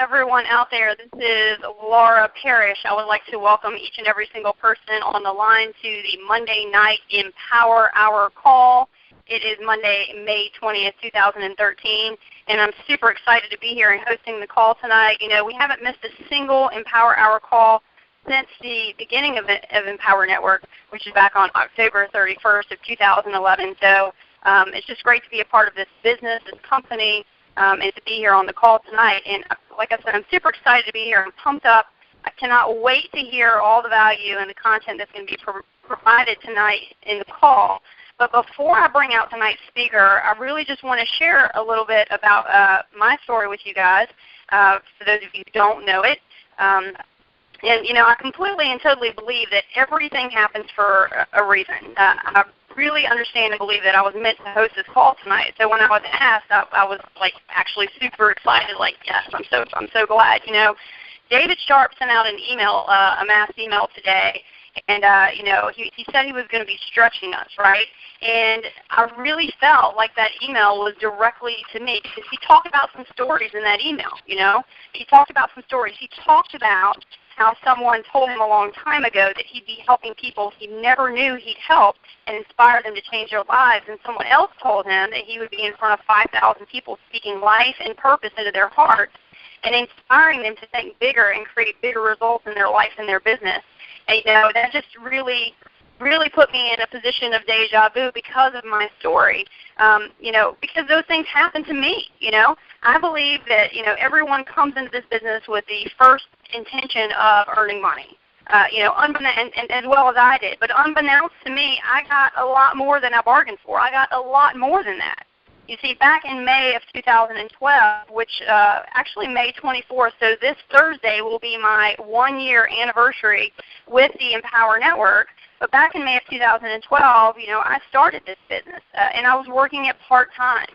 everyone out there. This is Laura Parrish. I would like to welcome each and every single person on the line to the Monday night Empower Hour call. It is Monday, May 20th, 2013, and I'm super excited to be here and hosting the call tonight. You know, we haven't missed a single Empower Hour call since the beginning of Empower Network, which is back on October 31st of 2011. So it's just great to be a part of this business, this company, and to be here on the call tonight. And like I said, I'm super excited to be here. I'm pumped up. I cannot wait to hear all the value and the content that's going to be provided tonight in the call. But before I bring out tonight's speaker, I really just want to share a little bit about my story with you guys, for those of you who don't know it. And, you know, I completely and totally believe that everything happens for a reason. I really understand and believe that I was meant to host this call tonight. So when I was asked, I was like actually super excited. Like, yes, I'm so glad. You know, David Sharp sent out an email, a mass email today, and you know, he said he was going to be stretching us, right? And I really felt like that email was directly to me because he talked about some stories in that email. You know, he talked about some stories. He talked about how someone told him a long time ago that he'd be helping people he never knew he'd help and inspire them to change their lives. And someone else told him that he would be in front of 5,000 people speaking life and purpose into their hearts and inspiring them to think bigger and create bigger results in their life and their business. And, you know, that just really put me in a position of deja vu because of my story. You know, because those things happen to me, you know. I believe that, you know, everyone comes into this business with the first intention of earning money, you know, and as well as I did. But unbeknownst to me, I got a lot more than I bargained for. I got a lot more than that. You see, back in May of 2012, which actually May 24th, so this Thursday will be my 1-year anniversary with the Empower Network. But back in May of 2012, you know, I started this business, and I was working it part-time.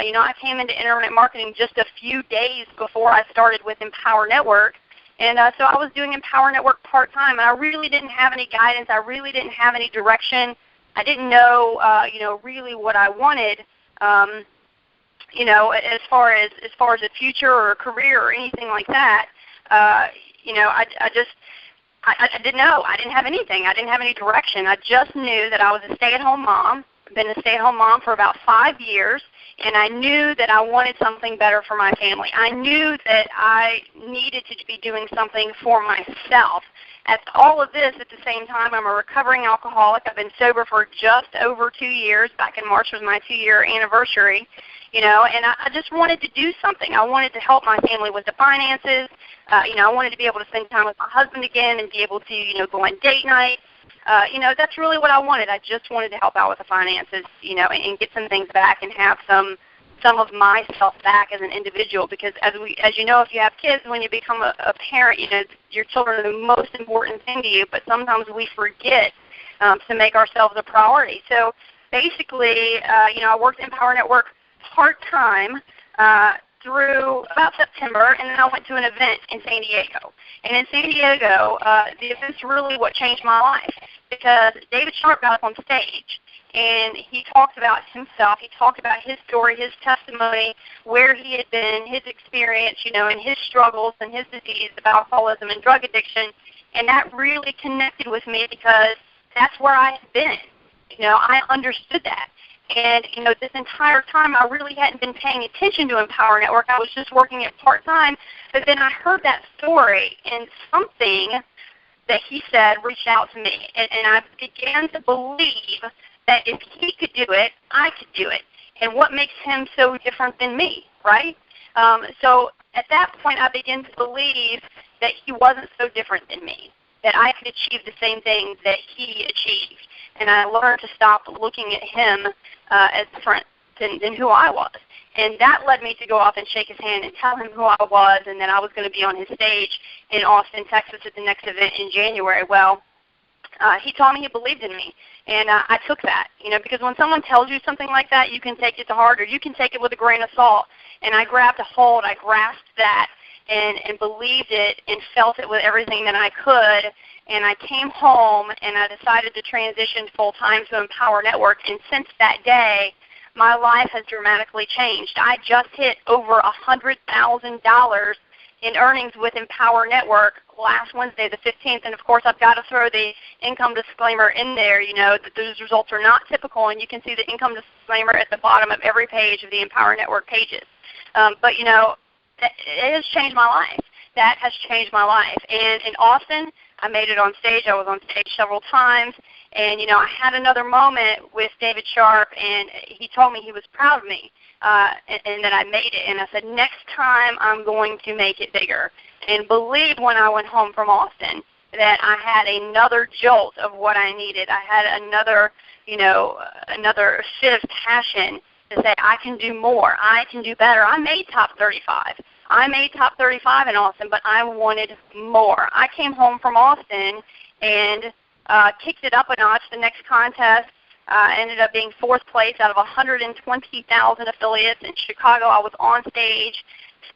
You know, I came into internet marketing just a few days before I started with Empower Network. And so I was doing Empower Network part-time, and I really didn't have any guidance. I really didn't have any direction. I didn't know, you know, really what I wanted, you know, as far as the future or a career or anything like that. You know, I didn't know. I didn't have anything. I didn't have any direction. I just knew that I was a stay-at-home mom. I've been a stay-at-home mom for about 5 years. And I knew that I wanted something better for my family. I knew that I needed to be doing something for myself. At all of this, at the same time, I'm a recovering alcoholic. I've been sober for just over 2 years. Back in March was my 2-year anniversary. You know, and I just wanted to do something. I wanted to help my family with the finances. You know, I wanted to be able to spend time with my husband again and be able to, you know, go on date nights. You know, that's really what I wanted. I just wanted to help out with the finances, you know, and get some things back and have some of myself back as an individual. Because as you know, if you have kids, when you become a parent, you know, your children are the most important thing to you. But sometimes we forget to make ourselves a priority. So basically, you know, I worked in Empower Network part-time through about September, and then I went to an event in San Diego. And in San Diego, the event's really what changed my life because David Sharp got up on stage, and he talked about himself. He talked about his story, his testimony, where he had been, his experience, you know, and his struggles and his disease of alcoholism and drug addiction. And that really connected with me because that's where I had been. You know, I understood that. And, you know, this entire time I really hadn't been paying attention to Empower Network. I was just working it part-time. But then I heard that story, and something that he said reached out to me. And I began to believe that if he could do it, I could do it. And what makes him so different than me, right? So at that point I began to believe that he wasn't so different than me, that I could achieve the same things that he achieved. And I learned to stop looking at him as different than who I was. And that led me to go off and shake his hand and tell him who I was and that I was going to be on his stage in Austin, Texas at the next event in January. Well, he told me he believed in me, and I took that, you know, because when someone tells you something like that, you can take it to heart or you can take it with a grain of salt. And I grabbed a hold, I grasped that and believed it and felt it with everything that I could. And I came home and I decided to transition full-time to Empower Network. And since that day, my life has dramatically changed. I just hit over $100,000 in earnings with Empower Network last Wednesday, the 15th. And, of course, I've got to throw the income disclaimer in there, that those results are not typical. And you can see the income disclaimer at the bottom of every page of the Empower Network pages. But, it has changed my life. That has changed my life. And in Austin, I made it on stage. I was on stage several times. And, I had another moment with David Sharp, and he told me he was proud of me and that I made it. And I said, next time I'm going to make it bigger. And believe when I went home from Austin that I had another jolt of what I needed. I had another fit of passion to say I can do more. I can do better. I made top 35. I made top 35 in Austin, but I wanted more. I came home from Austin and kicked it up a notch. The next contest ended up being 4th place out of 120,000 affiliates. In Chicago, I was on stage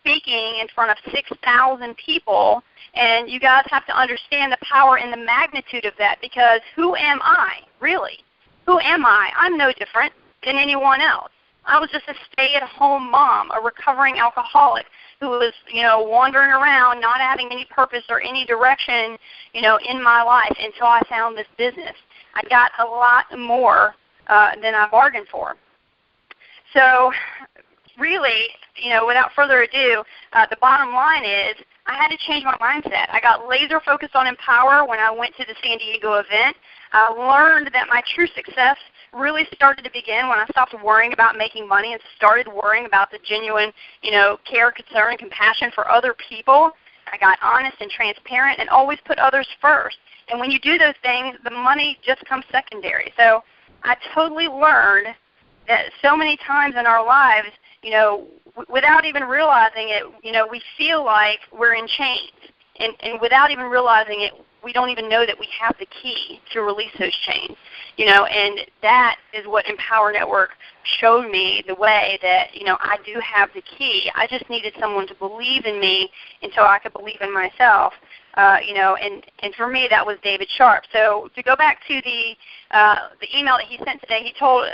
speaking in front of 6,000 people. And you guys have to understand the power and the magnitude of that, because who am I, really? Who am I? I'm no different than anyone else. I was just a stay-at-home mom, a recovering alcoholic who was, wandering around, not having any purpose or any direction, in my life until I found this business. I got a lot more than I bargained for. So really, without further ado, the bottom line is I had to change my mindset. I got laser focused on Empower when I went to the San Diego event. I learned that my true success really started to begin when I stopped worrying about making money and started worrying about the genuine, care, concern, and compassion for other people. I got honest and transparent and always put others first. And when you do those things, the money just comes secondary. So I totally learned that so many times in our lives, without even realizing it, we feel like we're in chains. And without even realizing it, we don't even know that we have the key to release those chains. And that is what Empower Network showed me, the way that, I do have the key. I just needed someone to believe in me until I could believe in myself. And for me, that was David Sharp. So to go back to the email that he sent today,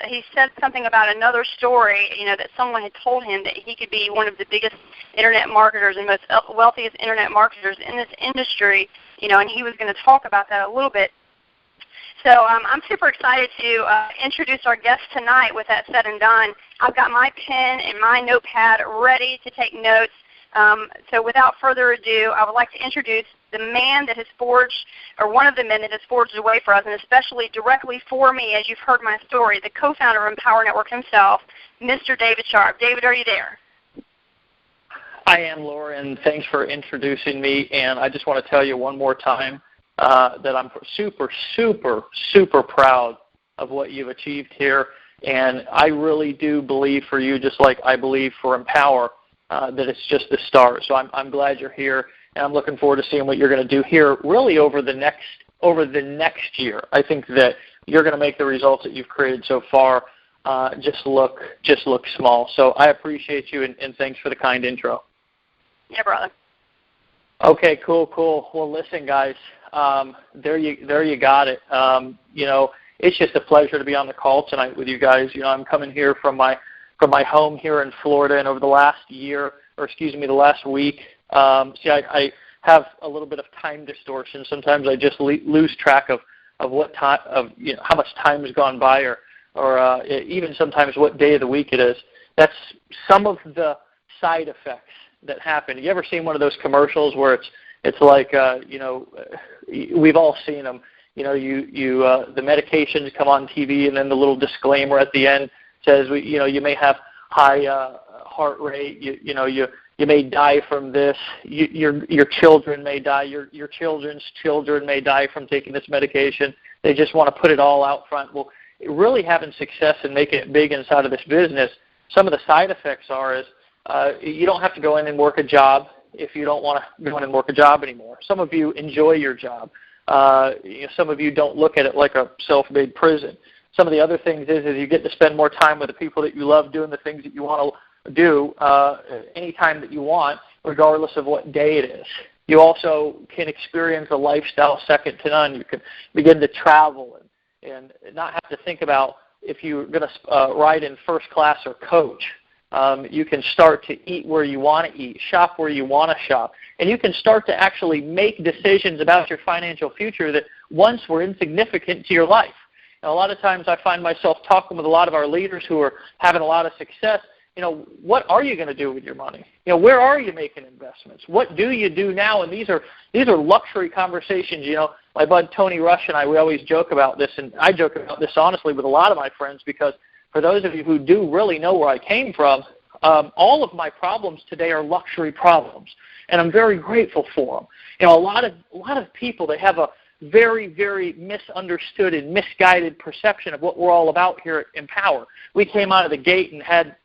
he said something about another story, that someone had told him that he could be one of the biggest internet marketers and most wealthiest internet marketers in this industry, and he was going to talk about that a little bit. So I'm super excited to introduce our guest tonight. With that said and done, I've got my pen and my notepad ready to take notes. So without further ado, I would like to introduce the man that has forged, or one of the men that has forged the way for us, and especially directly for me, as you've heard my story, the co-founder of Empower Network himself, Mr. David Sharp. David, are you there? I am, Laura, and thanks for introducing me. And I just want to tell you one more time that I'm super, super, super proud of what you've achieved here. And I really do believe for you, just like I believe for Empower, that it's just the start. So I'm glad you're here, and I'm looking forward to seeing what you're going to do here really over the next year. I think that you're going to make the results that you've created so far just look small. So I appreciate you, and thanks for the kind intro. Yeah, brother. Okay, cool. Well, listen, guys, there you got it. It's just a pleasure to be on the call tonight with you guys. I'm coming here from my home here in Florida, and over the last week, I have a little bit of time distortion. Sometimes I just lose track of what time how much time has gone by, or even sometimes what day of the week it is. That's some of the side effects that happen. You ever seen one of those commercials where it's like we've all seen them. The medications come on TV, and then the little disclaimer at the end says, you may have high heart rate. You may die from this. Your children may die. Your children's children may die from taking this medication. They just want to put it all out front. Well, really having success and making it big inside of this business, some of the side effects is you don't have to go in and work a job if you don't want to go in and work a job anymore. Some of you enjoy your job. Some of you don't look at it like a self-made prison. Some of the other things is you get to spend more time with the people that you love, doing the things that you want to do anytime that you want, regardless of what day it is. You also can experience a lifestyle second to none. You can begin to travel and not have to think about if you're going to ride in first class or coach. You can start to eat where you want to eat, shop where you want to shop, and you can start to actually make decisions about your financial future that once were insignificant to your life. And a lot of times I find myself talking with a lot of our leaders who are having a lot of success. What are you going to do with your money? Where are you making investments? What do you do now? And these are luxury conversations. My bud Tony Rush and I, we always joke about this, and I joke about this honestly with a lot of my friends, because for those of you who do really know where I came from, all of my problems today are luxury problems, and I'm very grateful for them. A lot of people, they have a very, very misunderstood and misguided perception of what we're all about here at Empower. We came out of the gate and had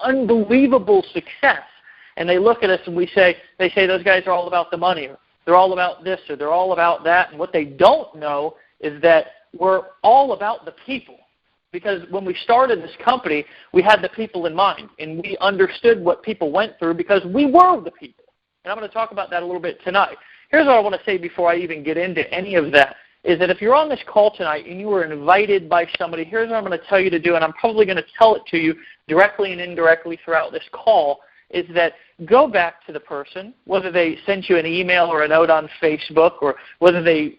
unbelievable success, and they look at us and they say those guys are all about the money, or they're all about this, or they're all about that, and what they don't know is that we're all about the people. Because when we started this company, we had the people in mind, and we understood what people went through because we were the people. And I'm going to talk about that a little bit tonight. Here's what I want to say before I even get into any of that, is that if you're on this call tonight and you were invited by somebody, here's what I'm going to tell you to do, and I'm probably going to tell it to you directly and indirectly throughout this call, is that go back to the person, whether they sent you an email or a note on Facebook, or whether they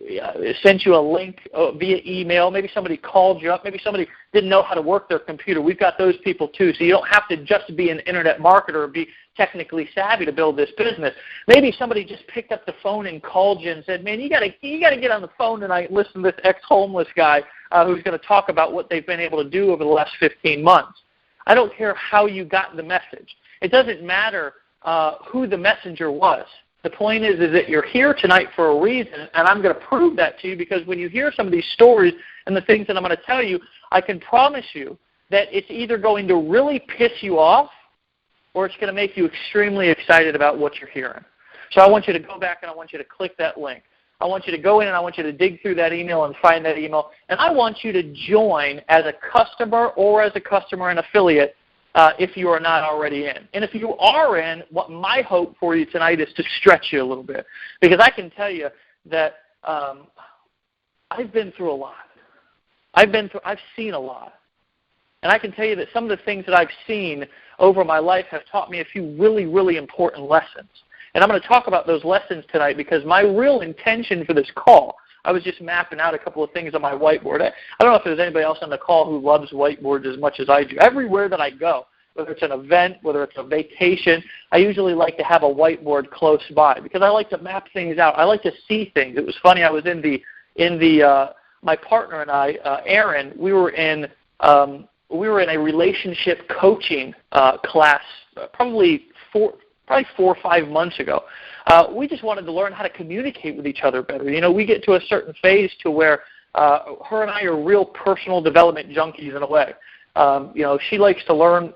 sent you a link via email. Maybe somebody called you up. Maybe somebody didn't know how to work their computer. We've got those people too, so you don't have to just be an internet marketer or be technically savvy to build this business. Maybe somebody just picked up the phone and called you and said, man, you got to get on the phone tonight and listen to this ex-homeless guy who's going to talk about what they've been able to do over the last 15 months. I don't care how you got the message. It doesn't matter who the messenger was. The point is that you're here tonight for a reason, and I'm going to prove that to you, because when you hear some of these stories and the things that I'm going to tell you, I can promise you that it's either going to really piss you off or it's going to make you extremely excited about what you're hearing. So I want you to go back and I want you to click that link. I want you to go in and I want you to dig through that email and find that email, and I want you to join as a customer or as a customer and affiliate if you are not already in. And if you are in, what my hope for you tonight is to stretch you a little bit, because I can tell you that I've been through a lot. I've seen a lot. And I can tell you that some of the things that I've seen over my life have taught me a few really, really important lessons. And I'm going to talk about those lessons tonight, because my real intention for this call, I was just mapping out a couple of things on my whiteboard. I don't know if there's anybody else on the call who loves whiteboards as much as I do. Everywhere that I go, whether it's an event, whether it's a vacation, I usually like to have a whiteboard close by, because I like to map things out. I like to see things. It was funny. I was my partner and I, Aaron, we were in a relationship coaching class probably 4 or 5 months ago. We just wanted to learn how to communicate with each other better. We get to a certain phase to where her and I are real personal development junkies in a way. She likes to learn,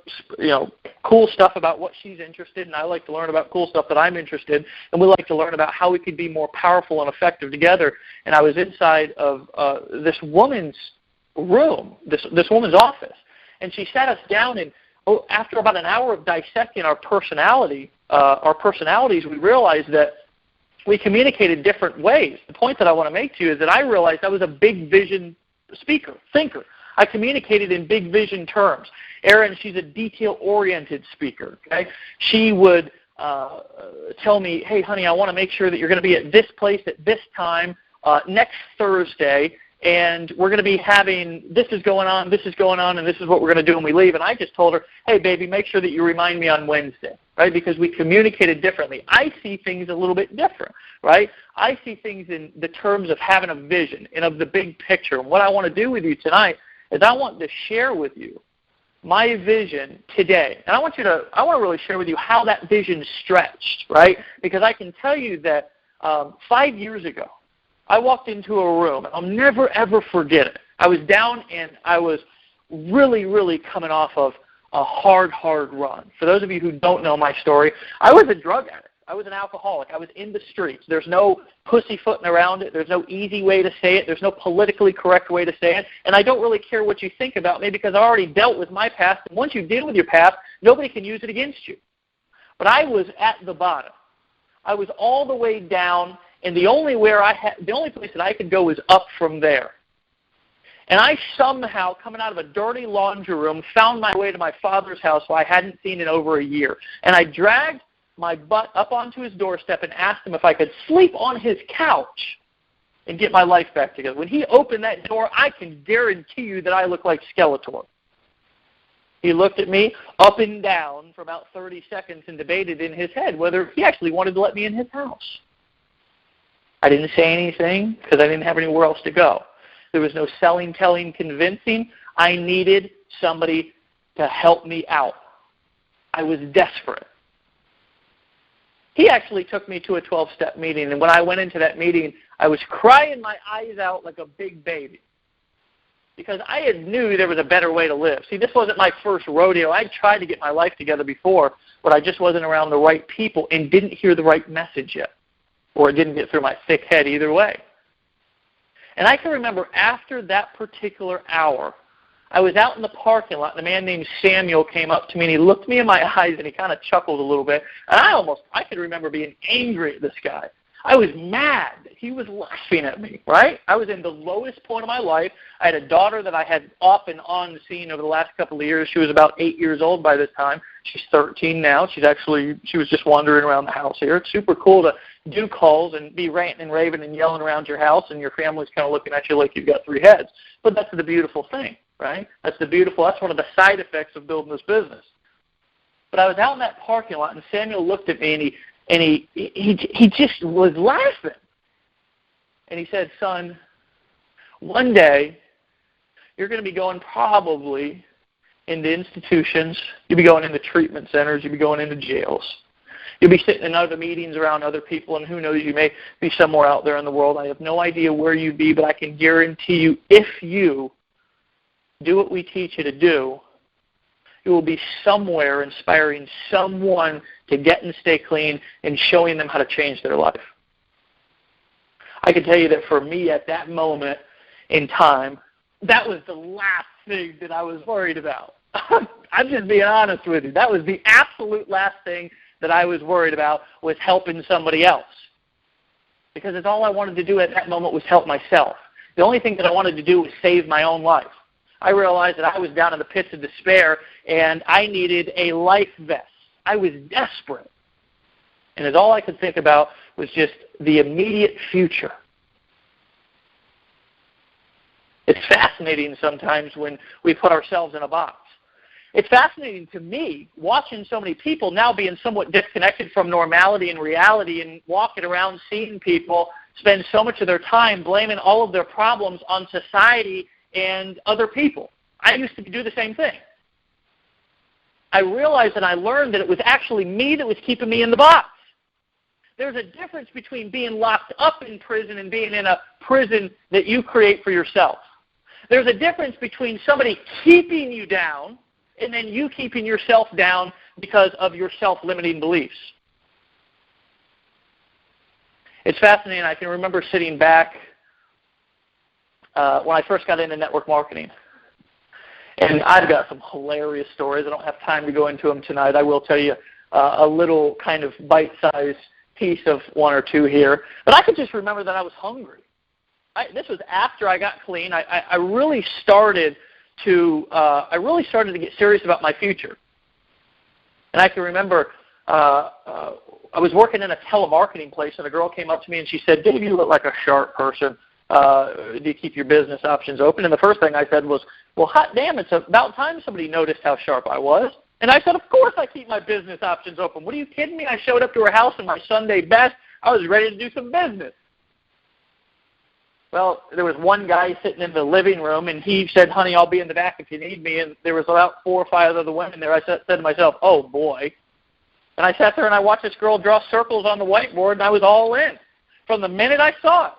cool stuff about what she's interested in, and I like to learn about cool stuff that I'm interested in, and we like to learn about how we could be more powerful and effective together. And I was inside of this woman's room, this woman's office, and she sat us down, and after about an hour of dissecting our personalities, we realized that we communicated different ways. The point that I want to make to you is that I realized I was a big vision thinker. I communicated in big vision terms. Erin, she's a detail-oriented speaker. Okay? She would tell me, hey, honey, I want to make sure that you're going to be at this place at this time next Thursday, and we're going to be having this is going on, and this is what we're going to do when we leave. And I just told her, hey, baby, make sure that you remind me on Wednesday, right? Because we communicated differently. I see things a little bit different, right? I see things in the terms of having a vision and of the big picture. And what I want to do with you tonight is I want to share with you my vision today. And I want to really share with you how that vision stretched, right? Because I can tell you that 5 years ago, I walked into a room, and I'll never, ever forget it. I was down, and I was really, really coming off of a hard run. For those of you who don't know my story, I was a drug addict. I was an alcoholic. I was in the streets. There's no pussyfooting around it. There's no easy way to say it. There's no politically correct way to say it. And I don't really care what you think about me, because I already dealt with my past. And once you deal with your past, nobody can use it against you. But I was at the bottom. I was all the way down, and the only place that I could go was up from there. And I somehow, coming out of a dirty laundry room, found my way to my father's house who I hadn't seen in over a year. And I dragged my butt up onto his doorstep and asked him if I could sleep on his couch and get my life back together. When he opened that door, I can guarantee you that I looked like Skeletor. He looked at me up and down for about 30 seconds and debated in his head whether he actually wanted to let me in his house. I didn't say anything because I didn't have anywhere else to go. There was no selling, telling, convincing. I needed somebody to help me out. I was desperate. He actually took me to a 12-step meeting, and when I went into that meeting, I was crying my eyes out like a big baby because I had knew there was a better way to live. See, this wasn't my first rodeo. I'd tried to get my life together before, but I just wasn't around the right people and didn't hear the right message yet, or it didn't get through my thick head either way. And I can remember after that particular hour, I was out in the parking lot, and a man named Samuel came up to me, and he looked me in my eyes, and he kind of chuckled a little bit. And I could remember being angry at this guy. I was mad that he was laughing at me, right? I was in the lowest point of my life. I had a daughter that I had off and on seen over the last couple of years. She was about 8 years old by this time. She's 13 now. She was just wandering around the house here. It's super cool to do calls and be ranting and raving and yelling around your house, and your family's kind of looking at you like you've got three heads. But that's the beautiful thing, right? That's one of the side effects of building this business. But I was out in that parking lot, and Samuel looked at me, and he just was laughing. And he said, "Son, one day you're going to be going probably into institutions. You'll be going into treatment centers. You'll be going into jails. You'll be sitting in other meetings around other people, and who knows, you may be somewhere out there in the world. I have no idea where you'd be, but I can guarantee you if you do what we teach you to do, you will be somewhere inspiring someone to get and stay clean and showing them how to change their life." I can tell you that for me at that moment in time, that was the last thing that I was worried about. I'm just being honest with you. That was the absolute last thing that I was worried about, was helping somebody else. Because it's all I wanted to do at that moment was help myself. The only thing that I wanted to do was save my own life. I realized that I was down in the pits of despair, and I needed a life vest. I was desperate. And all I could think about was just the immediate future. It's fascinating sometimes when we put ourselves in a box. It's fascinating to me watching so many people now being somewhat disconnected from normality and reality and walking around seeing people spend so much of their time blaming all of their problems on society and other people. I used to do the same thing. I realized and I learned that it was actually me that was keeping me in the box. There's a difference between being locked up in prison and being in a prison that you create for yourself. There's a difference between somebody keeping you down and then you keeping yourself down because of your self-limiting beliefs. It's fascinating. I can remember sitting back when I first got into network marketing. And I've got some hilarious stories. I don't have time to go into them tonight. I will tell you a little kind of bite-sized piece of one or two here. But I could just remember that I was hungry. This was after I got clean. I really started to get serious about my future. And I can remember I was working in a telemarketing place, and a girl came up to me and she said, "Dave, you look like a sharp person. Do you keep your business options open?" And the first thing I said was, "Well, hot damn, it's about time somebody noticed how sharp I was." And I said, "Of course I keep my business options open. What are you kidding me? I showed up to her house in my Sunday best. I was ready to do some business." Well, there was one guy sitting in the living room, and he said, "Honey, I'll be in the back if you need me." And there was about 4 or 5 other women there. I said to myself, "Oh, boy." And I sat there and I watched this girl draw circles on the whiteboard, and I was all in. From the minute I saw it,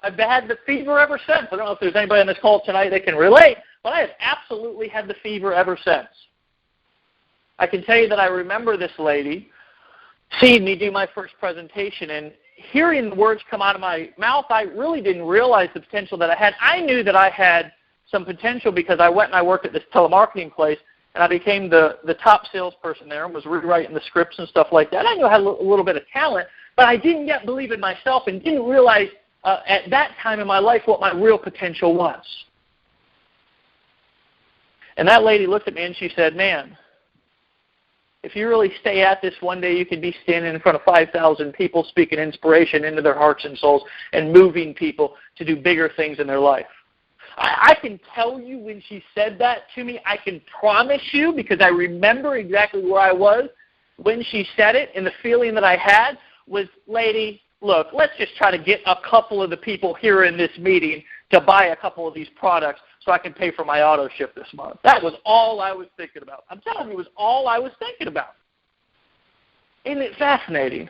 I've had the fever ever since. I don't know if there's anybody on this call tonight that can relate, but I have absolutely had the fever ever since. I can tell you that I remember this lady seeing me do my first presentation, and hearing the words come out of my mouth, I really didn't realize the potential that I had. I knew that I had some potential because I went and I worked at this telemarketing place, and I became the top salesperson there and was rewriting the scripts and stuff like that. I knew I had a little bit of talent, but I didn't yet believe in myself and didn't realize at that time in my life what my real potential was. And that lady looked at me and she said, man, if you really stay at this, one day you could be standing in front of 5,000 people speaking inspiration into their hearts and souls and moving people to do bigger things in their life. I can tell you when she said that to me, I can promise you, because I remember exactly where I was when she said it, and the feeling that I had was, lady, look, let's just try to get a couple of the people here in this meeting to buy a couple of these products so I can pay for my auto ship this month. That was all I was thinking about. I'm telling you, it was all I was thinking about. Isn't it fascinating?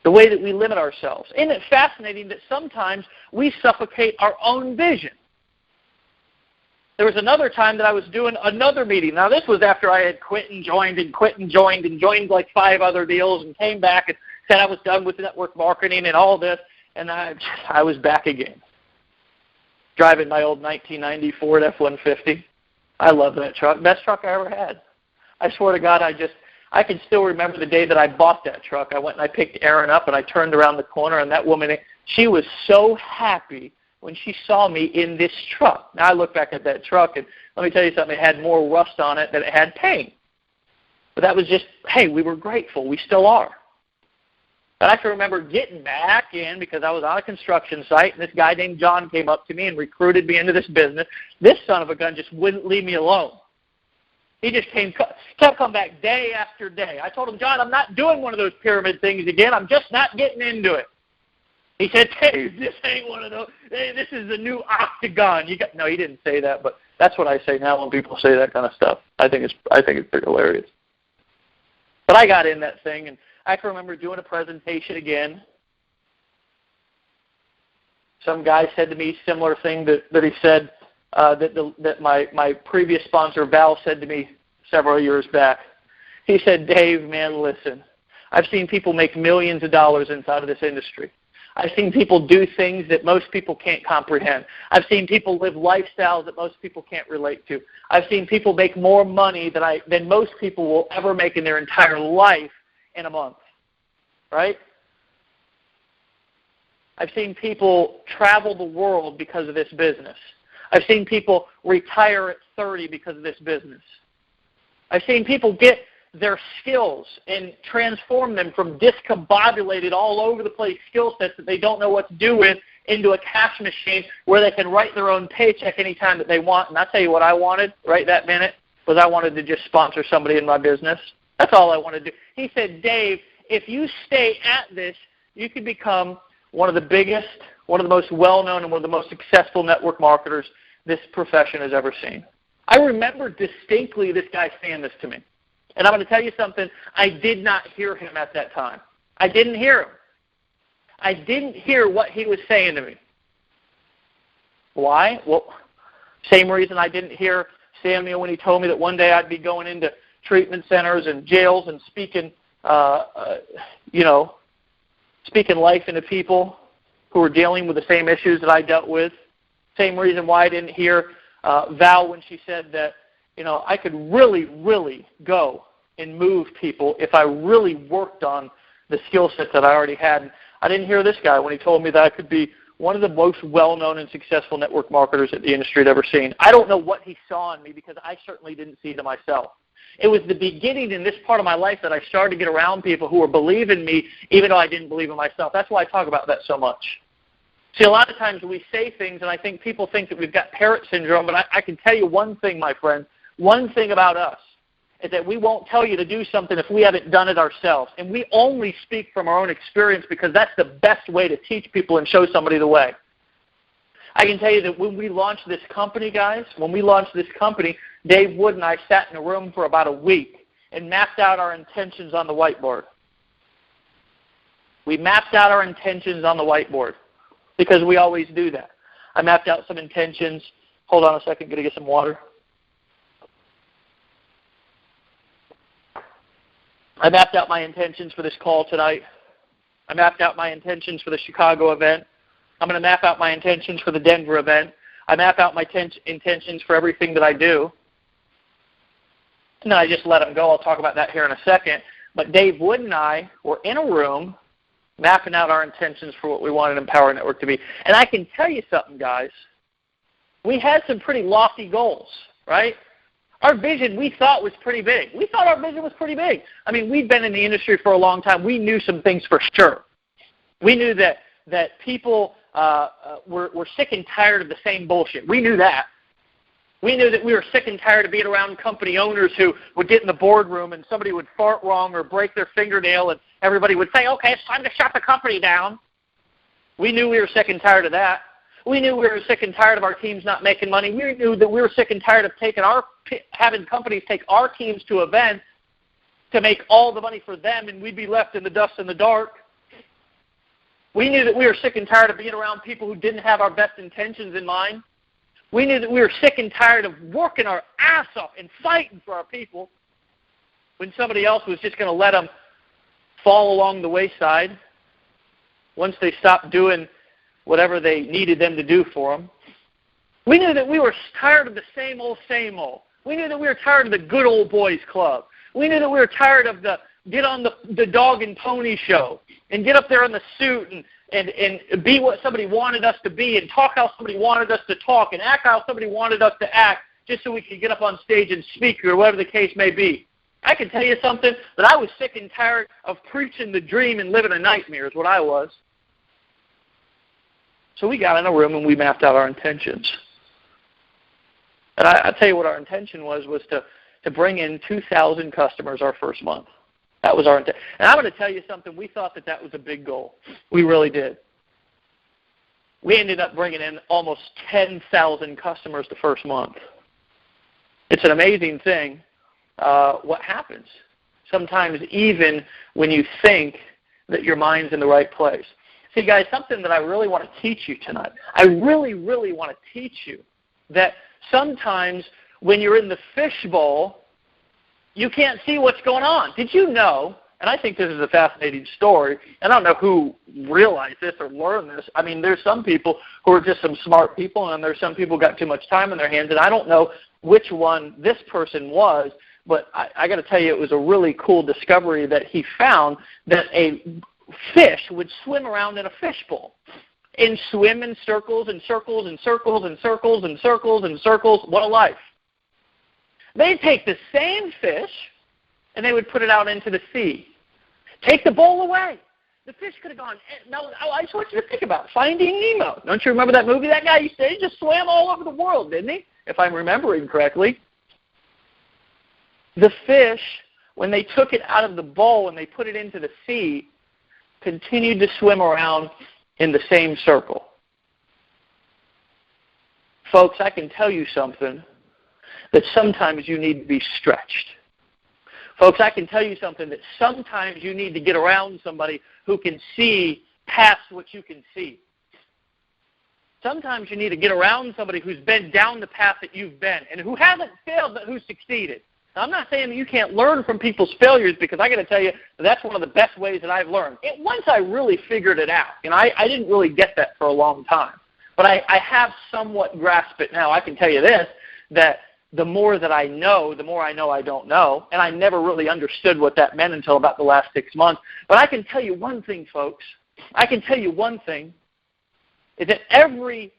The way that we limit ourselves. Isn't it fascinating that sometimes we suffocate our own vision? There was another time that I was doing another meeting. Now, this was after I had quit and joined like 5 other deals and came back and said I was done with network marketing and all this, and I was back again. Driving my old 1990 Ford F-150. I love that truck. Best truck I ever had. I swear to God, I can still remember the day that I bought that truck. I went and I picked Erin up, and I turned around the corner, and that woman, she was so happy when she saw me in this truck. Now, I look back at that truck, and let me tell you something. It had more rust on it than it had paint. But that was just, hey, we were grateful. We still are. And I can remember getting back in because I was on a construction site, and this guy named John came up to me and recruited me into this business. This son of a gun just wouldn't leave me alone. He just kept coming back day after day. I told him, John, I'm not doing one of those pyramid things again. I'm just not getting into it. He said, Dave, this ain't one of those. Hey, this is the new octagon. No, he didn't say that, but that's what I say now when people say that kind of stuff. I think it's pretty hilarious. But I got in that thing, and I can remember doing a presentation again. Some guy said to me a similar thing that he said that my previous sponsor, Val, said to me several years back. He said, Dave, man, listen, I've seen people make millions of dollars inside of this industry. I've seen people do things that most people can't comprehend. I've seen people live lifestyles that most people can't relate to. I've seen people make more money than most people will ever make in their entire life in a month, right? I've seen people travel the world because of this business. I've seen people retire at 30 because of this business. I've seen people get their skills and transform them from discombobulated all over the place skill sets that they don't know what to do with into a cash machine where they can write their own paycheck anytime that they want. And I'll tell you what I wanted right that minute was I wanted to just sponsor somebody in my business. That's all I wanted to do. He said, Dave, if you stay at this, you could become one of the biggest, one of the most well-known, and one of the most successful network marketers this profession has ever seen. I remember distinctly this guy saying this to me. And I'm going to tell you something, I did not hear him at that time. I didn't hear him. I didn't hear what he was saying to me. Why? Well, same reason I didn't hear Samuel when he told me that one day I'd be going into treatment centers and jails and speaking life into people who were dealing with the same issues that I dealt with. Same reason why I didn't hear Val when she said that, I could really, really go and move people if I really worked on the skill sets that I already had. And I didn't hear this guy when he told me that I could be one of the most well-known and successful network marketers that the industry had ever seen. I don't know what he saw in me because I certainly didn't see it in myself. It was the beginning in this part of my life that I started to get around people who were believing me even though I didn't believe in myself. That's why I talk about that so much. See, a lot of times we say things, and I think people think that we've got parrot syndrome, but I can tell you one thing, my friend. One thing about us is that we won't tell you to do something if we haven't done it ourselves. And we only speak from our own experience because that's the best way to teach people and show somebody the way. I can tell you that when we launched this company, guys, Dave Wood and I sat in a room for about a week and mapped out our intentions on the whiteboard. We mapped out our intentions on the whiteboard because we always do that. I mapped out some intentions. Hold on a second, going to get some water. I mapped out my intentions for this call tonight. I mapped out my intentions for the Chicago event. I'm going to map out my intentions for the Denver event. I map out my intentions for everything that I do. And then I just let them go. I'll talk about that here in a second. But Dave Wood and I were in a room mapping out our intentions for what we wanted Empower Network to be. And I can tell you something, guys. We had some pretty lofty goals, right? Our vision, we thought, was pretty big. We thought our vision was pretty big. I mean, we'd been in the industry for a long time. We knew some things for sure. We knew that people were sick and tired of the same bullshit. We knew that. We knew that we were sick and tired of being around company owners who would get in the boardroom and somebody would fart wrong or break their fingernail and everybody would say, okay, it's time to shut the company down. We knew we were sick and tired of that. We knew we were sick and tired of our teams not making money. We knew that we were sick and tired of having companies take our teams to events to make all the money for them, and we'd be left in the dust and the dark. We knew that we were sick and tired of being around people who didn't have our best intentions in mind. We knew that we were sick and tired of working our ass off and fighting for our people when somebody else was just going to let them fall along the wayside once they stopped doing whatever they needed them to do for them. We knew that we were tired of the same old, same old. We knew that we were tired of the good old boys club. We knew that we were tired of the get on the dog and pony show and get up there in the suit and be what somebody wanted us to be and talk how somebody wanted us to talk and act how somebody wanted us to act just so we could get up on stage and speak or whatever the case may be. I can tell you something, that I was sick and tired of preaching the dream and living a nightmare is what I was. So we got in a room and we mapped out our intentions. And I tell you what our intention was to bring in 2,000 customers our first month. That was our intention. And I'm going to tell you something. We thought that was a big goal. We really did. We ended up bringing in almost 10,000 customers the first month. It's an amazing thing what happens. Sometimes even when you think that your mind's in the right place. See, guys, something that I really want to teach you tonight. I really, really want to teach you that sometimes when you're in the fishbowl, you can't see what's going on. Did you know, and I think this is a fascinating story, and I don't know who realized this or learned this. I mean, there's some people who are just some smart people, and there's some people who got too much time in their hands, and I don't know which one this person was, but I got to tell you, it was a really cool discovery that he found that a fish would swim around in a fishbowl and swim in circles and circles and circles and circles and circles and circles. What a life. They'd take the same fish and they would put it out into the sea. Take the bowl away. The fish could have gone. Now, I just want you to think about Finding Nemo. Don't you remember that movie? That guy used to, he just swam all over the world, didn't he? If I'm remembering correctly. The fish, when they took it out of the bowl and they put it into the sea, continued to swim around in the same circle. Folks, I can tell you something, that sometimes you need to be stretched. Folks, I can tell you something, that sometimes you need to get around somebody who can see past what you can see. Sometimes you need to get around somebody who's been down the path that you've been and who hasn't failed but who's succeeded. Now, I'm not saying that you can't learn from people's failures, because I got to tell you that's one of the best ways that I've learned. Once I really figured it out, and I didn't really get that for a long time, but I have somewhat grasped it now. I can tell you this, that the more that I know, the more I know I don't know, and I never really understood what that meant until about the last 6 months. But I can tell you one thing, folks. I can tell you one thing, is that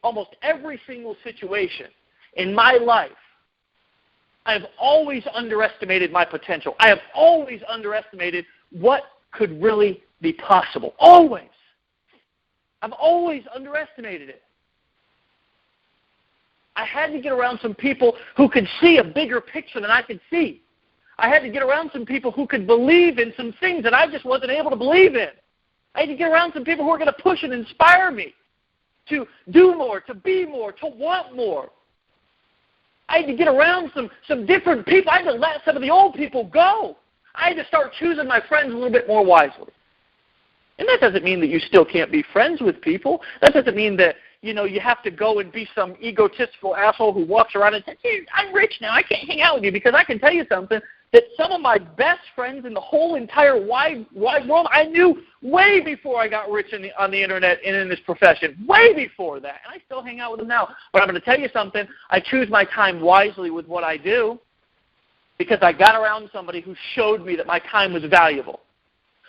almost every single situation in my life, I have always underestimated my potential. I have always underestimated what could really be possible. Always. I've always underestimated it. I had to get around some people who could see a bigger picture than I could see. I had to get around some people who could believe in some things that I just wasn't able to believe in. I had to get around some people who were going to push and inspire me to do more, to be more, to want more. I had to get around some different people. I had to let some of the old people go. I had to start choosing my friends a little bit more wisely. And that doesn't mean that you still can't be friends with people. That doesn't mean that, you have to go and be some egotistical asshole who walks around and says, hey, I'm rich now, I can't hang out with you. Because I can tell you something, that some of my best friends in the whole entire wide world, I knew way before I got rich on the internet and in this profession, way before that. And I still hang out with them now. But I'm going to tell you something, I choose my time wisely with what I do, because I got around somebody who showed me that my time was valuable.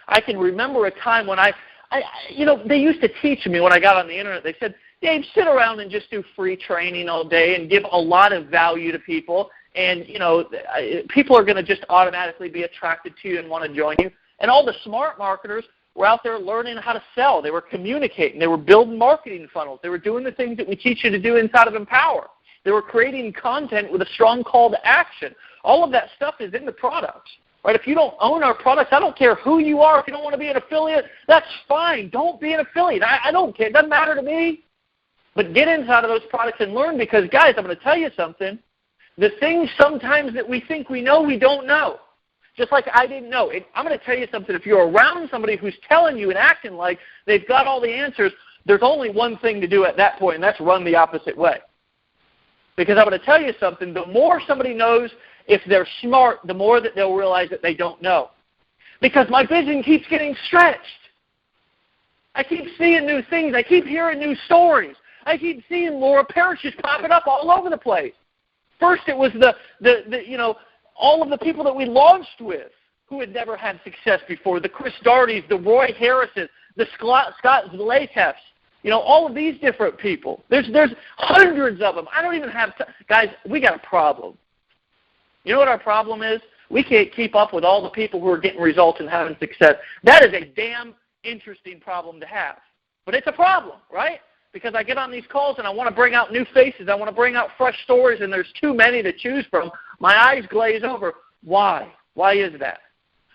I can remember a time when they used to teach me when I got on the internet, they said, Dave, sit around and just do free training all day and give a lot of value to people, and, people are going to just automatically be attracted to you and want to join you. And all the smart marketers were out there learning how to sell. They were communicating. They were building marketing funnels. They were doing the things that we teach you to do inside of Empower. They were creating content with a strong call to action. All of that stuff is in the products. Right? If you don't own our products, I don't care who you are. If you don't want to be an affiliate, that's fine. Don't be an affiliate. I don't care. It doesn't matter to me. But get inside of those products and learn, because, guys, I'm going to tell you something. The things sometimes that we think we know, we don't know. Just like I didn't know. I'm going to tell you something. If you're around somebody who's telling you and acting like they've got all the answers, there's only one thing to do at that point, and that's run the opposite way. Because I'm going to tell you something. The more somebody knows, if they're smart, the more that they'll realize that they don't know. Because my vision keeps getting stretched. I keep seeing new things. I keep hearing new stories. I keep seeing Laura Parishes popping up all over the place. First, it was all of the people that we launched with who had never had success before, the Chris Dartys, the Roy Harrises, the Scott Zlatefs, all of these different people. There's hundreds of them. I don't even have guys, we got a problem. You know what our problem is? We can't keep up with all the people who are getting results and having success. That is a damn interesting problem to have. But it's a problem, right? Because I get on these calls and I want to bring out new faces. I want to bring out fresh stories, and there's too many to choose from. My eyes glaze over. Why? Why is that?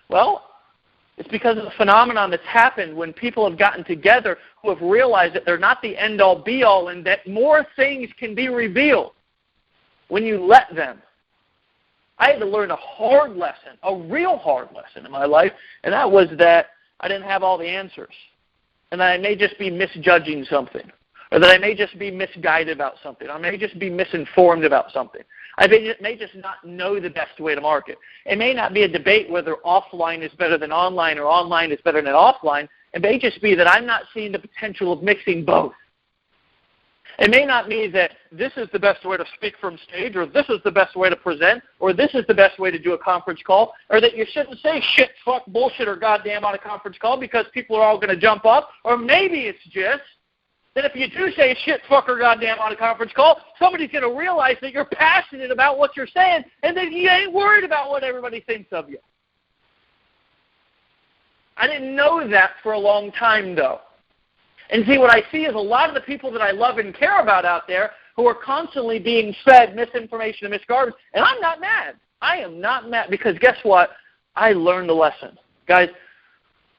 Well, it's because of the phenomenon that's happened when people have gotten together who have realized that they're not the end-all, be-all, and that more things can be revealed when you let them. I had to learn a hard lesson, a real hard lesson in my life, and that was that I didn't have all the answers, and that I may just be misjudging something, or that I may just be misguided about something. I may just be misinformed about something. I may just not know the best way to market. It may not be a debate whether offline is better than online or online is better than offline. It may just be that I'm not seeing the potential of mixing both. It may not be that this is the best way to speak from stage, or this is the best way to present, or this is the best way to do a conference call, or that you shouldn't say shit, fuck, bullshit, or goddamn on a conference call because people are all going to jump up, or maybe it's just that if you do say shit, fuck, or goddamn on a conference call, somebody's going to realize that you're passionate about what you're saying and that you ain't worried about what everybody thinks of you. I didn't know that for a long time, though. And see, what I see is a lot of the people that I love and care about out there who are constantly being fed misinformation and misgarbage, and I'm not mad. I am not mad because guess what? I learned a lesson. Guys,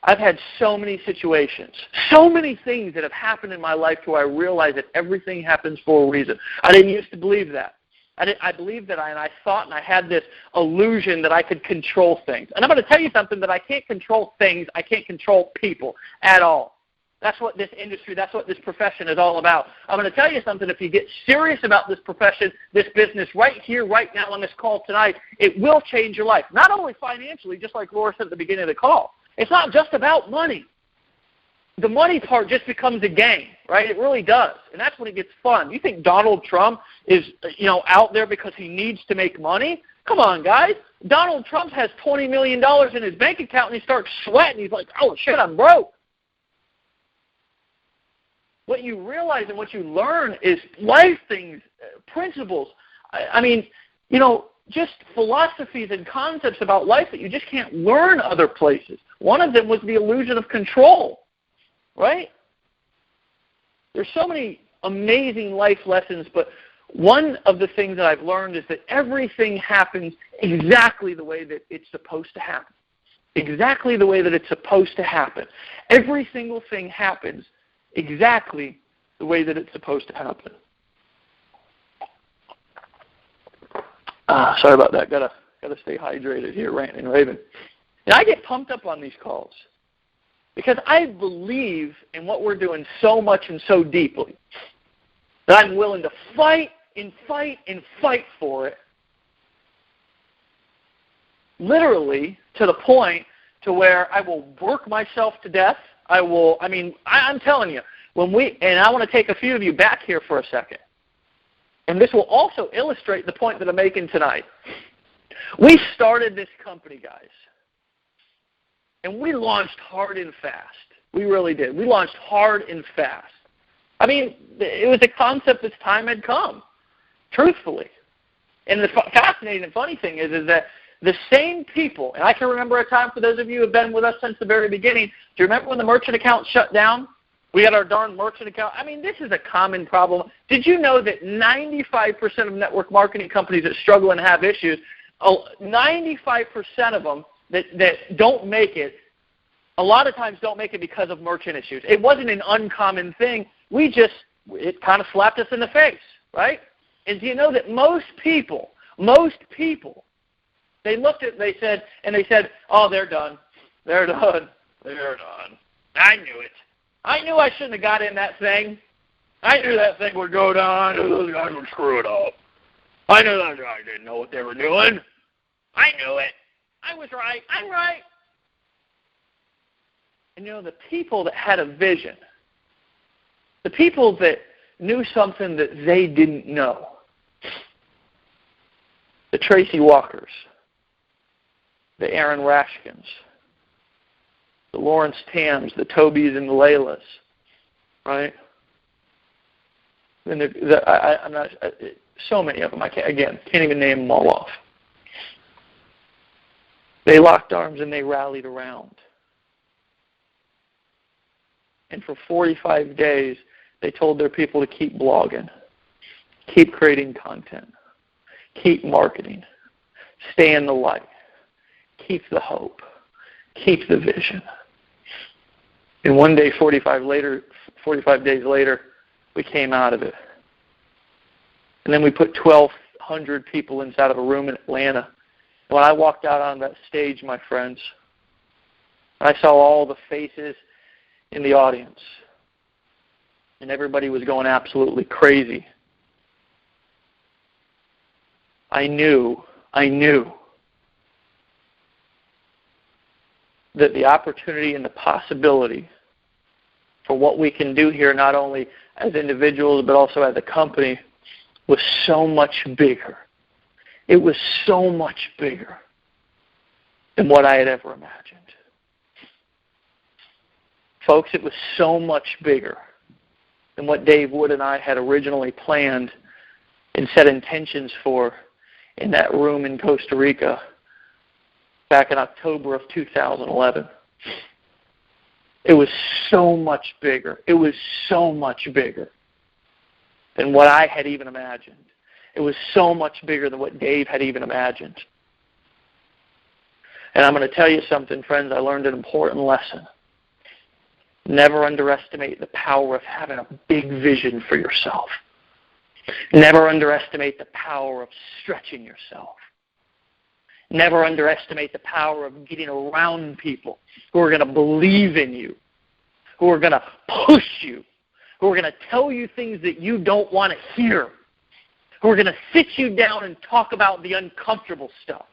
I've had so many situations, so many things that have happened in my life where I realized that everything happens for a reason. I didn't used to believe that. I believed that, and I thought, and I had this illusion that I could control things. And I'm going to tell you something, that I can't control things. I can't control people at all. That's what this industry, that's what this profession is all about. I'm going to tell you something. If you get serious about this profession, this business, right here, right now on this call tonight, it will change your life. Not only financially, just like Laura said at the beginning of the call. It's not just about money. The money part just becomes a game, right? It really does. And that's when it gets fun. You think Donald Trump is, out there because he needs to make money? Come on, guys. Donald Trump has $20 million in his bank account, and he starts sweating. He's like, oh, shit, I'm broke. What you realize and what you learn is life things, principles. Just philosophies and concepts about life that you just can't learn other places. One of them was the illusion of control, right? There's so many amazing life lessons, but one of the things that I've learned is that everything happens exactly the way that it's supposed to happen. Exactly the way that it's supposed to happen. Every single thing happens exactly the way that it's supposed to happen. Sorry about that. Gotta stay hydrated here, ranting and raving. And I get pumped up on these calls because I believe in what we're doing so much and so deeply that I'm willing to fight and fight and fight for it, literally to the point to where I will work myself to death. I'm telling you, and I want to take a few of you back here for a second. And this will also illustrate the point that I'm making tonight. We started this company, guys, and we launched hard and fast. We really did. We launched hard and fast. I mean, it was a concept that's time had come, truthfully. And the fascinating and funny thing is that the same people, and I can remember a time for those of you who have been with us since the very beginning, do you remember when the merchant account shut down? We had our darn merchant account. I mean, this is a common problem. Did you know that 95% of network marketing companies that struggle and have issues, 95% of them that don't make it, a lot of times don't make it because of merchant issues. It wasn't an uncommon thing. It kind of slapped us in the face, right? And do you know that most people, they looked at, they said, oh, they're done. They're done. I knew it. I knew I shouldn't have got in that thing. I knew that thing would go down. Those guys would screw it up. I knew that guy didn't know what they were doing. I knew it. I was right. I'm right. And the people that had a vision, the people that knew something that they didn't know, the Tracy Walkers, the Aaron Rashkins, the Lawrence Tams, the Tobys and the Laylas, right? And I'm not so many of them. I can't even name them all off. They locked arms and they rallied around. And for 45 days, they told their people to keep blogging, keep creating content, keep marketing, stay in the light, keep the hope, keep the vision. And one day, 45 days later, we came out of it. And then we put 1,200 people inside of a room in Atlanta. When I walked out on that stage, my friends, I saw all the faces in the audience. And everybody was going absolutely crazy. I knew that the opportunity and the possibility for what we can do here, not only as individuals but also as a company, was so much bigger. It was so much bigger than what I had ever imagined. Folks, it was so much bigger than what Dave Wood and I had originally planned and set intentions for in that room in Costa Rica back in October of 2011. It was so much bigger. It was so much bigger than what I had even imagined. It was so much bigger than what Dave had even imagined. And I'm going to tell you something, friends. I learned an important lesson. Never underestimate the power of having a big vision for yourself. Never underestimate the power of stretching yourself. Never underestimate the power of getting around people who are going to believe in you, who are going to push you, who are going to tell you things that you don't want to hear, who are going to sit you down and talk about the uncomfortable stuff,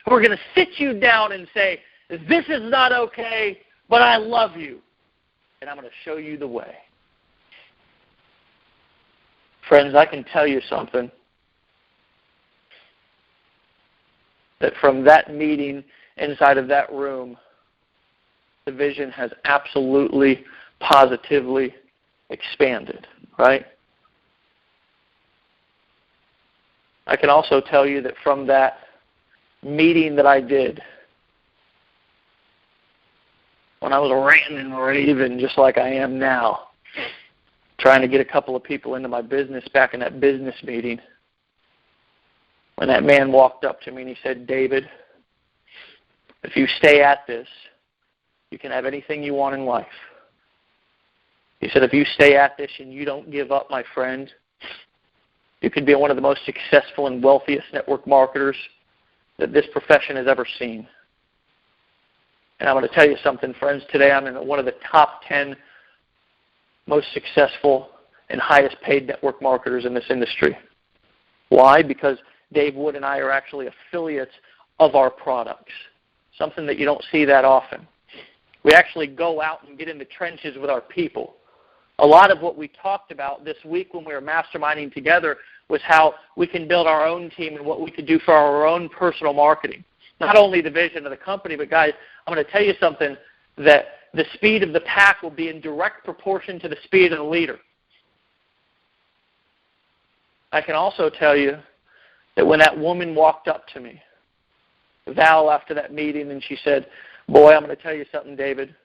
who are going to sit you down and say, this is not okay, but I love you, and I'm going to show you the way. Friends, I can tell you something, that from that meeting inside of that room, the vision has absolutely, positively expanded, right? I can also tell you that from that meeting that I did, when I was ranting and raving just like I am now, trying to get a couple of people into my business back in that business meeting, when that man walked up to me and he said, David, if you stay at this, you can have anything you want in life. He said, if you stay at this and you don't give up, my friend, you could be one of the most successful and wealthiest network marketers that this profession has ever seen. And I'm going to tell you something, friends. Today I'm in one of the top 10 most successful and highest paid network marketers in this industry. Why? Because Dave Wood and I are actually affiliates of our products, something that you don't see that often. We actually go out and get in the trenches with our people. A lot of what we talked about this week when we were masterminding together was how we can build our own team and what we could do for our own personal marketing. Not only the vision of the company, but guys, I'm going to tell you something, that the speed of the pack will be in direct proportion to the speed of the leader. I can also tell you that when that woman walked up to me, Val, after that meeting, and she said, boy, I'm going to tell you something, David.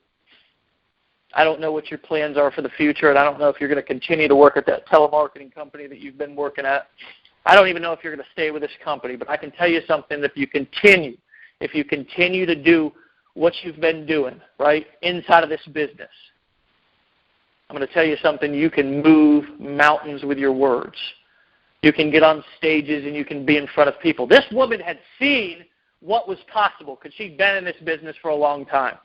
I don't know what your plans are for the future, and I don't know if you're going to continue to work at that telemarketing company that you've been working at. I don't even know if you're going to stay with this company, but I can tell you something. If you continue to do what you've been doing, right, inside of this business, I'm going to tell you something. You can move mountains with your words. You can get on stages and you can be in front of people. This woman had seen what was possible because she'd been in this business for a long time.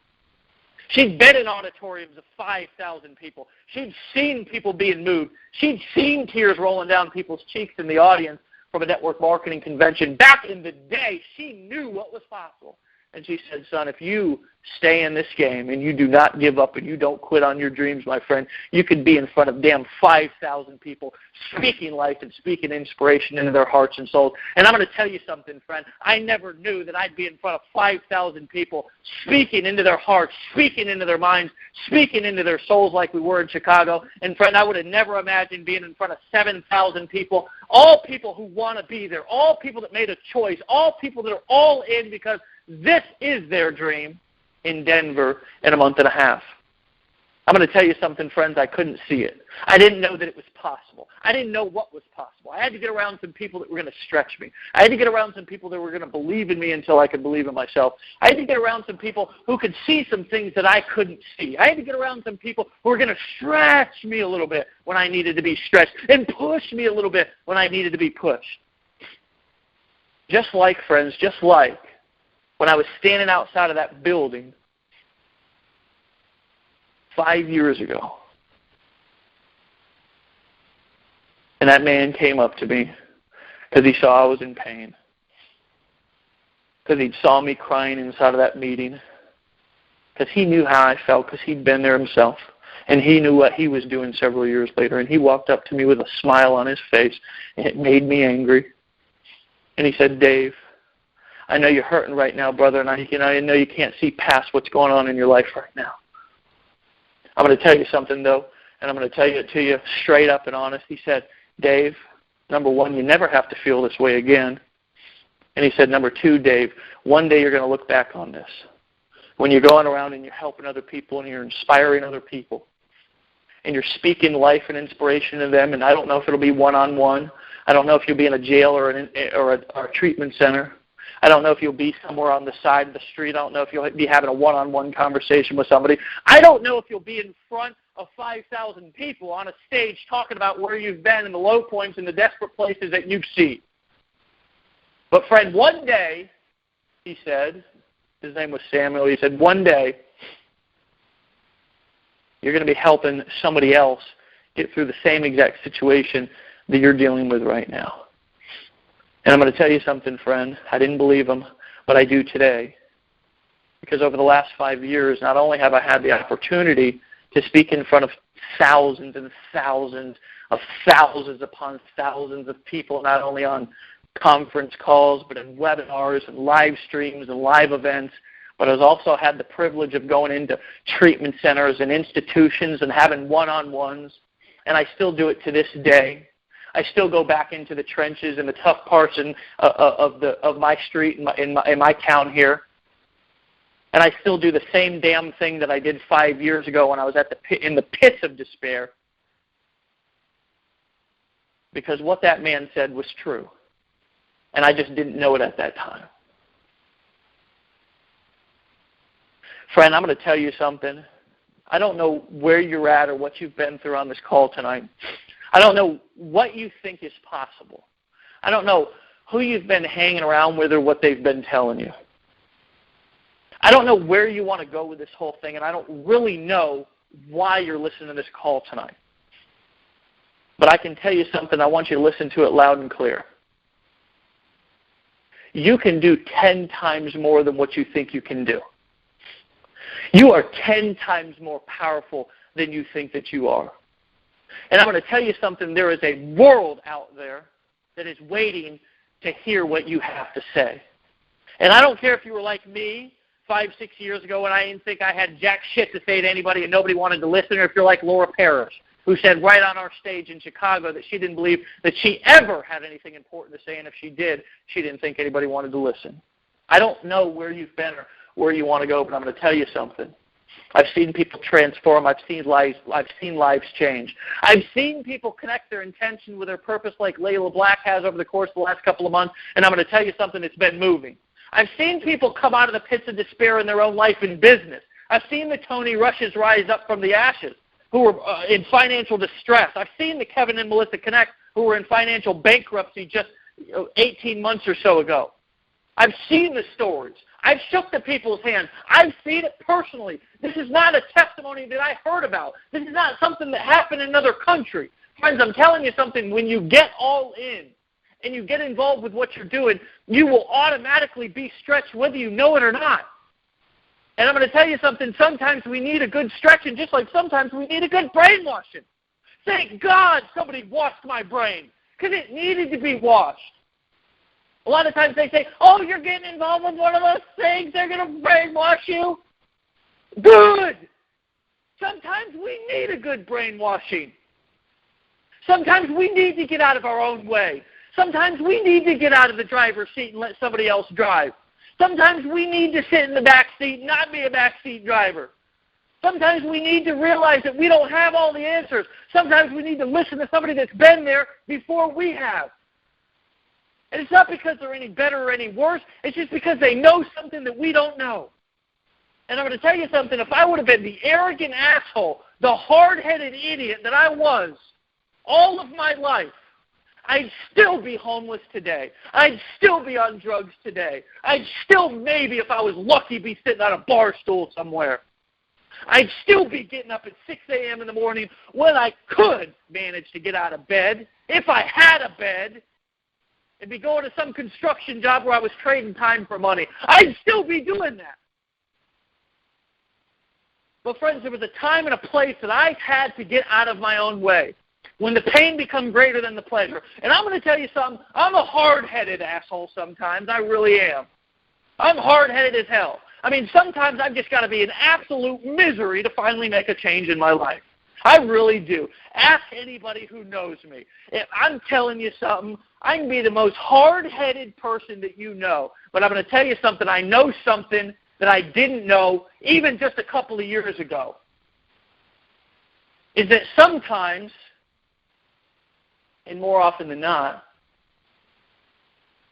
She'd been in auditoriums of 5,000 people. She'd seen people being moved. She'd seen tears rolling down people's cheeks in the audience from a network marketing convention. Back in the day, she knew what was possible. And she said, son, if you stay in this game and you do not give up and you don't quit on your dreams, my friend, you could be in front of damn 5,000 people speaking life and speaking inspiration into their hearts and souls. And I'm going to tell you something, friend. I never knew that I'd be in front of 5,000 people speaking into their hearts, speaking into their minds, speaking into their souls like we were in Chicago. And, friend, I would have never imagined being in front of 7,000 people, all people who want to be there, all people that made a choice, all people that are all in because this is their dream in Denver in a month and a half. I'm going to tell you something, friends. I couldn't see it. I didn't know that it was possible. I didn't know what was possible. I had to get around some people that were going to stretch me. I had to get around some people that were going to believe in me until I could believe in myself. I had to get around some people who could see some things that I couldn't see. I had to get around some people who were going to stretch me a little bit when I needed to be stretched and push me a little bit when I needed to be pushed. Just like, friends, just like when I was standing outside of that building 5 years ago, and that man came up to me because he saw I was in pain, because he saw me crying inside of that meeting, because he knew how I felt, because he'd been there himself, and he knew what he was doing several years later, and he walked up to me with a smile on his face, and it made me angry, and he said, Dave, I know you're hurting right now, brother, and I know you can't see past what's going on in your life right now. I'm going to tell you something, though, and I'm going to tell it to you straight up and honest. He said, Dave, number one, you never have to feel this way again. And he said, number two, Dave, one day you're going to look back on this. When you're going around and you're helping other people and you're inspiring other people and you're speaking life and inspiration to them, and I don't know if it'll be one-on-one. I don't know if you'll be in a jail or a treatment center. I don't know if you'll be somewhere on the side of the street. I don't know if you'll be having a one-on-one conversation with somebody. I don't know if you'll be in front of 5,000 people on a stage talking about where you've been and the low points and the desperate places that you've seen. But, friend, one day, he said, his name was Samuel, he said, one day you're going to be helping somebody else get through the same exact situation that you're dealing with right now. And I'm going to tell you something, friend. I didn't believe him, but I do today. Because over the last 5 years, not only have I had the opportunity to speak in front of thousands and thousands upon thousands of people, not only on conference calls, but in webinars and live streams and live events, but I've also had the privilege of going into treatment centers and institutions and having one-on-ones, and I still do it to this day. I still go back into the trenches and the tough parts of my street in my town here. And I still do the same damn thing that I did 5 years ago when I was in the pits of despair. Because what that man said was true. And I just didn't know it at that time. Friend, I'm going to tell you something. I don't know where you're at or what you've been through on this call tonight. I don't know what you think is possible. I don't know who you've been hanging around with or what they've been telling you. I don't know where you want to go with this whole thing, and I don't really know why you're listening to this call tonight. But I can tell you something. I want you to listen to it loud and clear. You can do 10 times more than what you think you can do. You are 10 times more powerful than you think that you are. And I'm going to tell you something. There is a world out there that is waiting to hear what you have to say. And I don't care if you were like me 5, 6 years ago when I didn't think I had jack shit to say to anybody and nobody wanted to listen, or if you're like Laura Parrish, who said right on our stage in Chicago that she didn't believe that she ever had anything important to say, and if she did, she didn't think anybody wanted to listen. I don't know where you've been or where you want to go, but I'm going to tell you something. I've seen people transform. I've seen lives change. I've seen people connect their intention with their purpose like Layla Black has over the course of the last couple of months, and I'm going to tell you something that's been moving. I've seen people come out of the pits of despair in their own life in business. I've seen the Tony Rushes rise up from the ashes who were in financial distress. I've seen the Kevin and Melissa Connect who were in financial bankruptcy just 18 months or so ago. I've seen the stories. I've shook the people's hands. I've seen it personally. This is not a testimony that I heard about. This is not something that happened in another country. Friends, I'm telling you something. When you get all in and you get involved with what you're doing, you will automatically be stretched whether you know it or not. And I'm going to tell you something. Sometimes we need a good stretching, just like sometimes we need a good brainwashing. Thank God somebody washed my brain, because it needed to be washed. A lot of times they say, oh, you're getting involved with one of those things, they're going to brainwash you. Good. Sometimes we need a good brainwashing. Sometimes we need to get out of our own way. Sometimes we need to get out of the driver's seat and let somebody else drive. Sometimes we need to sit in the back seat and not be a back seat driver. Sometimes we need to realize that we don't have all the answers. Sometimes we need to listen to somebody that's been there before we have. And it's not because they're any better or any worse. It's just because they know something that we don't know. And I'm going to tell you something. If I would have been the arrogant asshole, the hard-headed idiot that I was all of my life, I'd still be homeless today. I'd still be on drugs today. I'd still maybe, if I was lucky, be sitting on a bar stool somewhere. I'd still be getting up at 6 a.m. in the morning when I could manage to get out of bed, if I had a bed, and be going to some construction job where I was trading time for money. I'd still be doing that. But friends, there was a time and a place that I had to get out of my own way, when the pain becomes greater than the pleasure. And I'm going to tell you something. I'm a hard-headed asshole sometimes. I really am. I'm hard-headed as hell. I mean, sometimes I've just got to be in absolute misery to finally make a change in my life. I really do. Ask anybody who knows me. If I'm telling you something, I can be the most hard-headed person that you know. But I'm going to tell you something. I know something that I didn't know even just a couple of years ago. Is that sometimes, and more often than not,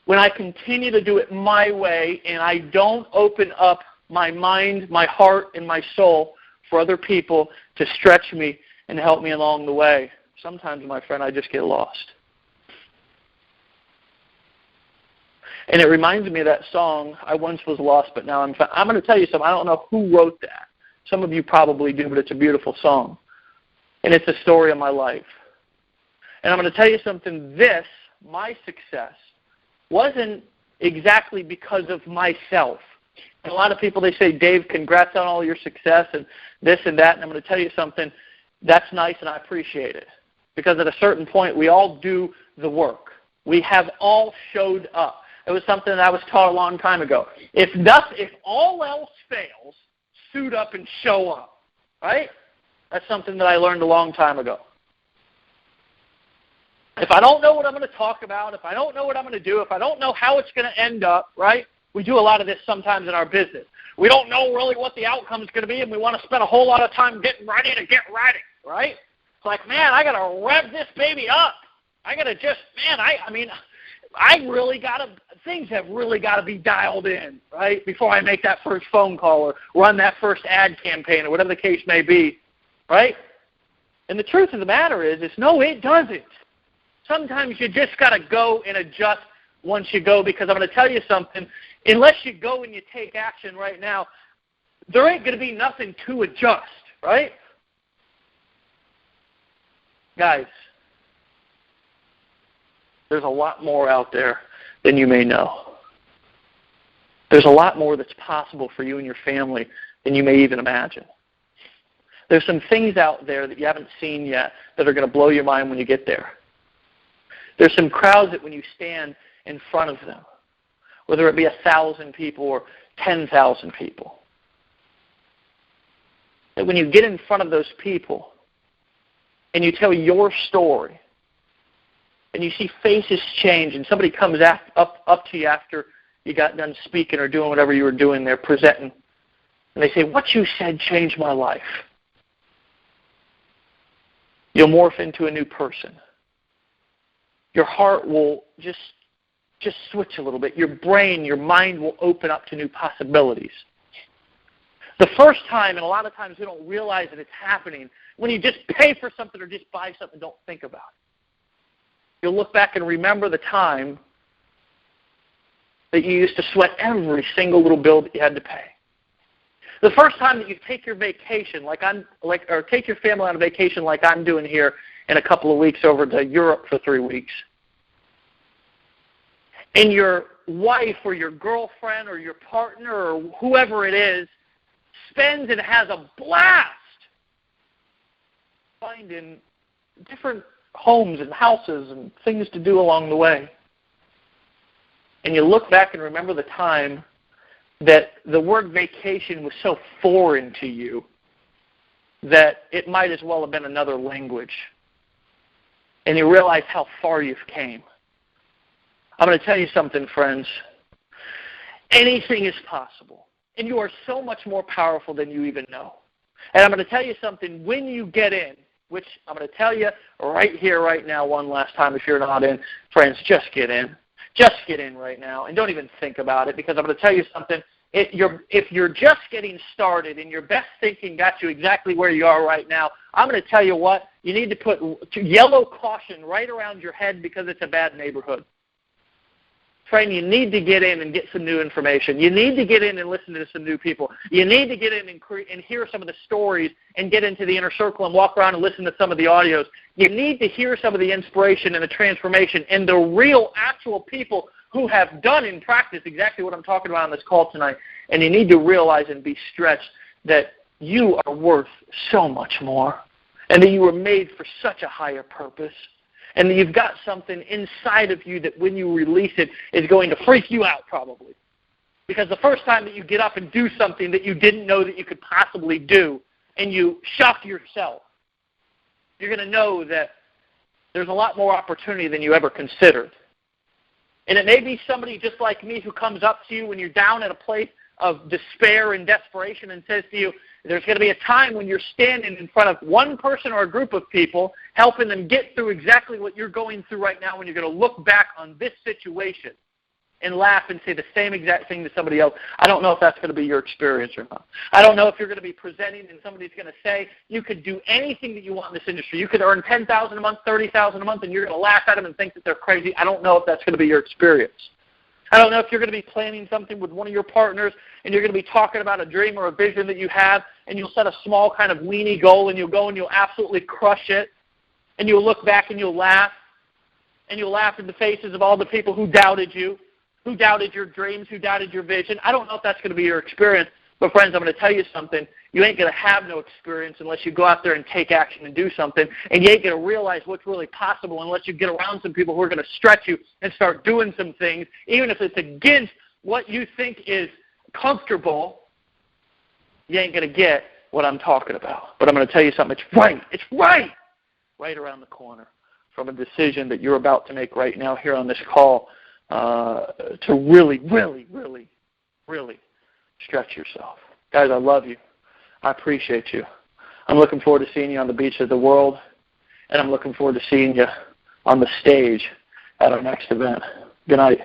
when I continue to do it my way and I don't open up my mind, my heart, and my soul for other people to stretch me and help me along the way, sometimes, my friend, I just get lost. And it reminds me of that song, I once was lost, but now I'm found. I'm going to tell you something. I don't know who wrote that. Some of you probably do, but it's a beautiful song. And it's a story of my life. And I'm going to tell you something. This, my success, wasn't exactly because of myself. And a lot of people, they say, Dave, congrats on all your success and this and that. And I'm going to tell you something. That's nice, and I appreciate it. Because at a certain point, we all do the work. We have all showed up. It was something that I was taught a long time ago. If all else fails, suit up and show up. Right? That's something that I learned a long time ago. If I don't know what I'm going to talk about, if I don't know what I'm going to do, if I don't know how it's going to end up, right? We do a lot of this sometimes in our business. We don't know really what the outcome is going to be, and we want to spend a whole lot of time getting ready to get ready, right? It's like, man, I got to rev this baby up. I got to just, man, things have really got to be dialed in, right, before I make that first phone call or run that first ad campaign or whatever the case may be, right? And the truth of the matter is no, it doesn't. Sometimes you just got to go and adjust once you go, because I'm going to tell you something. Unless you go and you take action right now, there ain't going to be nothing to adjust, right? Guys, there's a lot more out there than you may know. There's a lot more that's possible for you and your family than you may even imagine. There's some things out there that you haven't seen yet that are going to blow your mind when you get there. There's some crowds that when you stand in front of them, whether it be 1,000 people or 10,000 people, that when you get in front of those people and you tell your story, and you see faces change, and somebody comes up to you after you got done speaking or doing whatever you were doing there, presenting, and they say, "What you said changed my life." You'll morph into a new person. Your heart will just switch a little bit. Your brain, your mind will open up to new possibilities. The first time, and a lot of times we don't realize that it's happening, when you just pay for something or just buy something, don't think about it. You'll look back and remember the time that you used to sweat every single little bill that you had to pay. The first time that you take your vacation, or take your family on a vacation like I'm doing here in a couple of weeks over to Europe for 3 weeks, and your wife or your girlfriend or your partner or whoever it is spends and has a blast finding different homes and houses and things to do along the way. And you look back and remember the time that the word vacation was so foreign to you that it might as well have been another language. And you realize how far you've came. I'm going to tell you something, friends. Anything is possible. And you are so much more powerful than you even know. And I'm going to tell you something, when you get in, which I'm going to tell you right here, right now, one last time, if you're not in, friends, just get in. Just get in right now, and don't even think about it, because I'm going to tell you something. If you're just getting started and your best thinking got you exactly where you are right now, I'm going to tell you what, you need to put yellow caution right around your head because it's a bad neighborhood. Friend, you need to get in and get some new information. You need to get in and listen to some new people. You need to get in and hear some of the stories and get into the inner circle and walk around and listen to some of the audios. You need to hear some of the inspiration and the transformation and the real, actual people who have done in practice exactly what I'm talking about on this call tonight. And you need to realize and be stretched that you are worth so much more and that you were made for such a higher purpose. And you've got something inside of you that when you release it is going to freak you out probably. Because the first time that you get up and do something that you didn't know that you could possibly do and you shock yourself, you're going to know that there's a lot more opportunity than you ever considered. And it may be somebody just like me who comes up to you when you're down at a place of despair and desperation and says to you, there's going to be a time when you're standing in front of one person or a group of people, helping them get through exactly what you're going through right now, when you're going to look back on this situation and laugh and say the same exact thing to somebody else. I don't know if that's going to be your experience or not. I don't know if you're going to be presenting and somebody's going to say you could do anything that you want in this industry. You could earn $10,000 a month, $30,000 a month, and you're going to laugh at them and think that they're crazy. I don't know if that's going to be your experience. I don't know if you're going to be planning something with one of your partners and you're going to be talking about a dream or a vision that you have, and you'll set a small kind of weenie goal and you'll go and you'll absolutely crush it, and you'll look back and you'll laugh in the faces of all the people who doubted you, who doubted your dreams, who doubted your vision. I don't know if that's going to be your experience, but friends, I'm going to tell you something. You ain't going to have no experience unless you go out there and take action and do something, and you ain't going to realize what's really possible unless you get around some people who are going to stretch you and start doing some things, even if it's against what you think is comfortable. You ain't going to get what I'm talking about. But I'm going to tell you something. It's right around the corner from a decision that you're about to make right now here on this call to really, really, really, really stretch yourself. Guys, I love you. I appreciate you. I'm looking forward to seeing you on the beach of the world, and I'm looking forward to seeing you on the stage at our next event. Good night.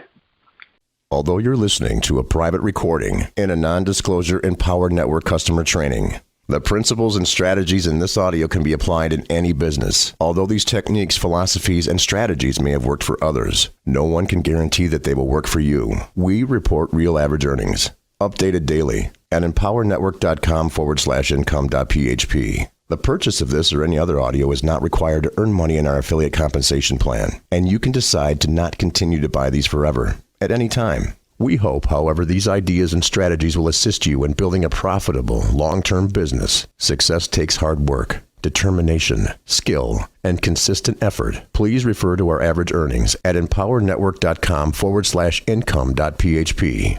Although you're listening to a private recording in a non-disclosure Empowered Network customer training, the principles and strategies in this audio can be applied in any business. Although these techniques, philosophies, and strategies may have worked for others, no one can guarantee that they will work for you. We report real average earnings, updated daily at empowernetwork.com/income.php. The purchase of this or any other audio is not required to earn money in our affiliate compensation plan, and you can decide to not continue to buy these forever at any time. We hope, however, these ideas and strategies will assist you in building a profitable, long-term business. Success takes hard work, determination, skill, and consistent effort. Please refer to our average earnings at empowernetwork.com/income.php.